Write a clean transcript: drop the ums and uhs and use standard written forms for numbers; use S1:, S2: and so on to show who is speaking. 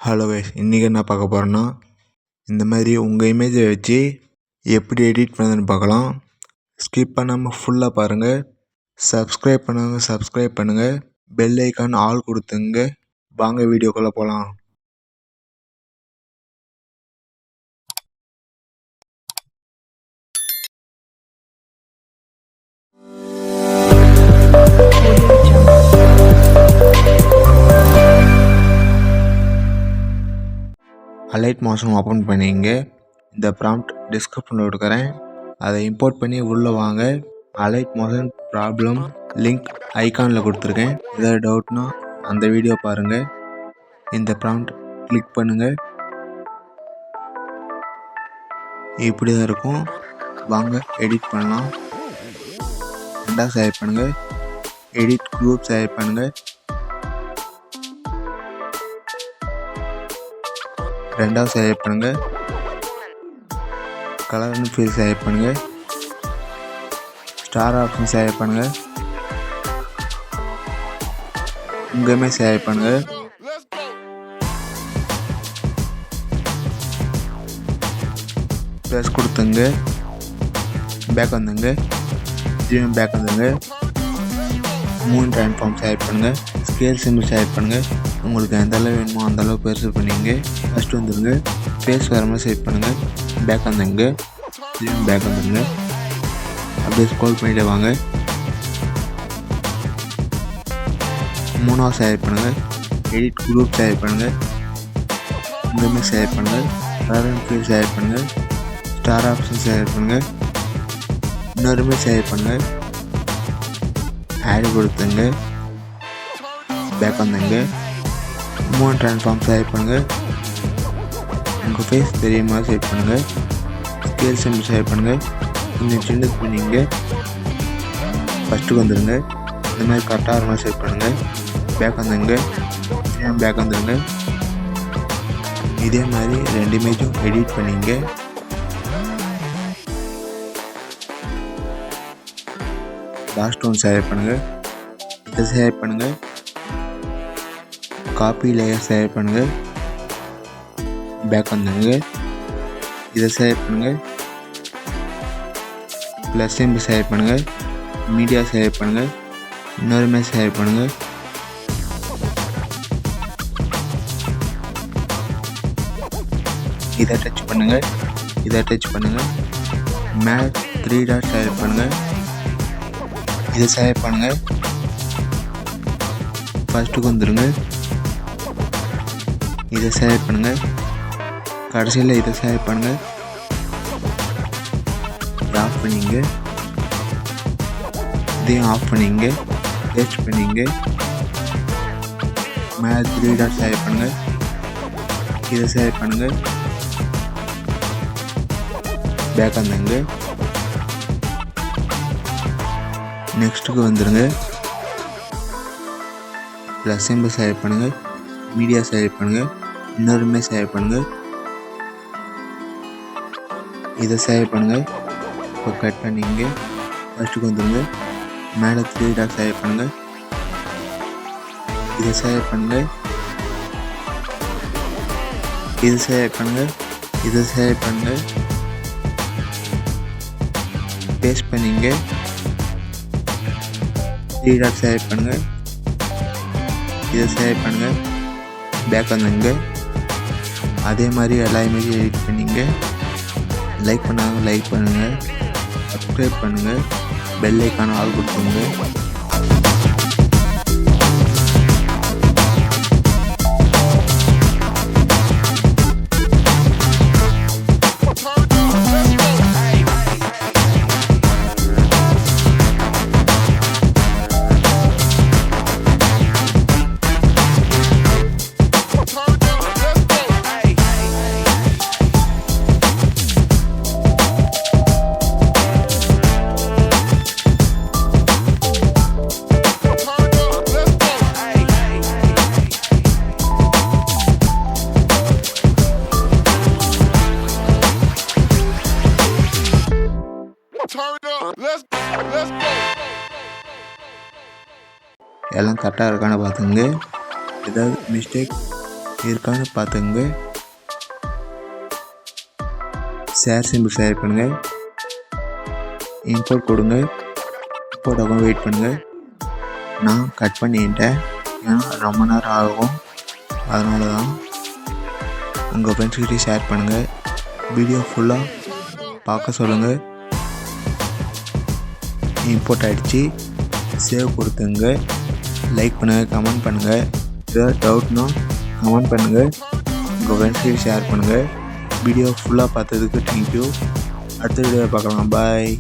S1: Hello guys, இன்றைக்கி என்ன பார்க்க போகிறோன்னா, இந்த மாதிரி உங்கள் இமேஜை வச்சு எப்படி எடிட் பண்ணுறதுன்னு பார்க்கலாம். ஸ்கிப் பண்ணாமல் ஃபுல்லாக பாருங்கள். சப்ஸ்கிரைப் பண்ணுங்கள். பெல் ஐக்கான் ஆல் கொடுத்துங்க. வாங்க வீடியோக்குள்ளே போகலாம். அலைட் மோஷன் ஓப்பன் பண்ணிங்க. இந்த ப்ராம்ப்ட் டிஸ்கிரிப்ஷனில் கொடுக்குறேன், அதை இம்போர்ட் பண்ணி உள்ளே வாங்க. அலைட் மோஷன் ப்ராப்ளம் லிங்க் ஐக்கானில் கொடுத்துருக்கேன். ஏதாவது டவுட்னா அந்த வீடியோ பாருங்கள். இந்த ப்ராம்ப்ட் கிளிக் பண்ணுங்கள். இப்படி தான் இருக்கும். வாங்க எடிட் பண்ணலாம். ரெண்டாவது செலக்ட் பண்ணுங்கள். எடிட் குரூப் செலக்ட் பண்ணுங்கள். ரெண்டாவது செலக்ட் பண்ணுங்கள். கலர் அண்ட் ஃபீல் செலக்ட் பண்ணுங்கள். ஸ்டார் ஆப்ஷன் செலக்ட் பண்ணுங்கள். உங்களையுமே செலக்ட் பண்ணுங்கள். ப்ளஸ் கொடுத்துங்க. பேக் வந்துங்க. திரும்ப பேக் வந்துங்க. 3 ட்ரான்ஸ்ஃபார்ம் செலக்ட் பண்ணுங்கள். ஸ்கேல் சிம்பிள் செலக்ட் பண்ணுங்கள். உங்களுக்கு எந்த அளவு வேணுமோ அந்த அளவு பெருசு பண்ணிங்க. ஃபஸ்ட்டு வந்துடுங்க. ஃபேஸ் வர மாதிரி செலக்ட் பண்ணுங்கள். பேக் வந்துங்க. திரும்ப பேக் வந்துடுங்க. அப்படியே ஸ்க்ரோல் பண்ணிட்டு வாங்க. 3வது செலக்ட் பண்ணுங்கள். எடிட் குரூப் செலக்ட் பண்ணுங்கள். இங்கேயுமே செலக்ட் பண்ணுங்கள். கலர் அண்ட் ஃபீல் செலக்ட் பண்ணுங்கள். ஸ்டார் ஆப்ஷன் செலக்ட் பண்ணுங்கள். இன்னொருமே செலக்ட் பண்ணுங்கள். ஆட் கொடுத்துங்க. பேக் வந்துங்க. 3 ட்ரான்ஸ்ஃபார்ம் செலக்ட் பண்ணுங்கள். உங்கள் ஃபேஸ் தெரிய மாதிரி செலக்ட் பண்ணுங்கள். ஸ்கேல் சிம்பிள் செலக்ட் பண்ணுங்கள். கொஞ்சம் சின்னது பண்ணிங்க. ஃபஸ்ட்டுக்கு வந்துடுங்க. இந்த மாதிரி கரெக்டாக மாதிரி செலக்ட் பண்ணுங்கள். பேக் வந்துங்க. பேக் வந்துடுங்க. இதே மாதிரி 2 இமேஜும் எடிட் பண்ணிங்க. லாஸ்ட் ஒன் செலக்ட் பண்ணுங்கள். இதை செலக்ட் பண்ணுங்கள். காப்பி லேயர் செலக்ட் பண்ணுங்கள். பேக் வந்துடுங்க. இதை செலக்ட் பண்ணுங்கள். ப்ளஸ் சிம்பிள் செலக்ட் பண்ணுங்கள். மீடியா செலக்ட் பண்ணுங்கள். இன்னொருமே செலக்ட் பண்ணுங்கள். இதை டச் பண்ணுங்கள். இதை டச் பண்ணுங்கள். மேலே 3 டாட் செலக்ட் பண்ணுங்கள். இதை செலக்ட் பண்ணுங்கள். ஃபஸ்ட்டுக்கு வந்துடுங்க. இதை செலக்ட் பண்ணுங்கள். கடைசியில் இதை செலக்ட் பண்ணுங்கள். ஆஃப் பண்ணிங்க. இதையும் ஆஃப் பண்ணிங்க. பேஸ்ட் பண்ணிங்க. மேலே 3 டாட் செலக்ட் பண்ணுங்கள். இதை செலக்ட் பண்ணுங்கள். பேக் வந்துங்க. நெக்ஸ்ட்டுக்கு வந்துடுங்க. ப்ளஸ் சிம்பிள் செலக்ட் பண்ணுங்கள். மீடியா செலக்ட் பண்ணுங்கள். இன்னொருமே செலக்ட் பண்ணுங்கள். இதை செலக்ட் பண்ணுங்கள். இப்போ கட் பண்ணிங்க. ஃபஸ்ட்டுக்கு வந்துடுங்க. மேலே 3 டாட் செலக்ட் பண்ணுங்கள். இதை செலக்ட் பண்ணுங்கள். இதை செலக்ட் பண்ணுங்கள். இதை செலக்ட் பண்ணுங்கள். பேஸ்ட் பண்ணிங்க. 3 டாட் செலக்ட் பண்ணுங்கள். இதை செலக்ட் பண்ணுங்கள். பேக் வந்துங்க. அதே மாதிரி எல்லா இமேஜும் எடிட் பண்ணிங்க. லைக் பண்ணாங்க லைக் பண்ணுங்கள். சப்ஸ்கிரைப் பண்ணுங்கள். பெல் ஐக்கான ஆல் கொடுத்துங்க. எல்லாம் கரெக்டாக இருக்கான்னு பார்த்துங்க. ஏதாவது மிஸ்டேக் இருக்கான்னு பார்த்துங்க. ஷேர் சிம்பிள் ஷேர் பண்ணுங்கள். இம்போர்ட் கொடுங்க. இம்போர்ட் ஆகும், வெயிட் பண்ணுங்கள். நான் கட் பண்ணிட்டேன், ஏன்னா ரொம்ப நேரம் ஆகும், அதனால தான். உங்கள் ஃப்ரெண்ட்ஸ்கிட்டே ஷேர் பண்ணுங்கள். வீடியோ ஃபுல்லாக பார்க்க சொல்லுங்கள். இம்போர்ட் ஆகிடுச்சு. சேவ் கொடுத்துங்க. லைக் பண்ணுங்கள், கமெண்ட் பண்ணுங்கள். ஏதாவது டவுட்னா கமெண்ட் பண்ணுங்கள். உங்கள் ஃப்ரெண்ட்ஸ்கிட்ட ஷேர் பண்ணுங்கள். வீடியோ ஃபுல்லாக பார்த்ததுக்கு தேங்க்யூ. அடுத்த வீடியோவை பார்க்கலாம். பாய்.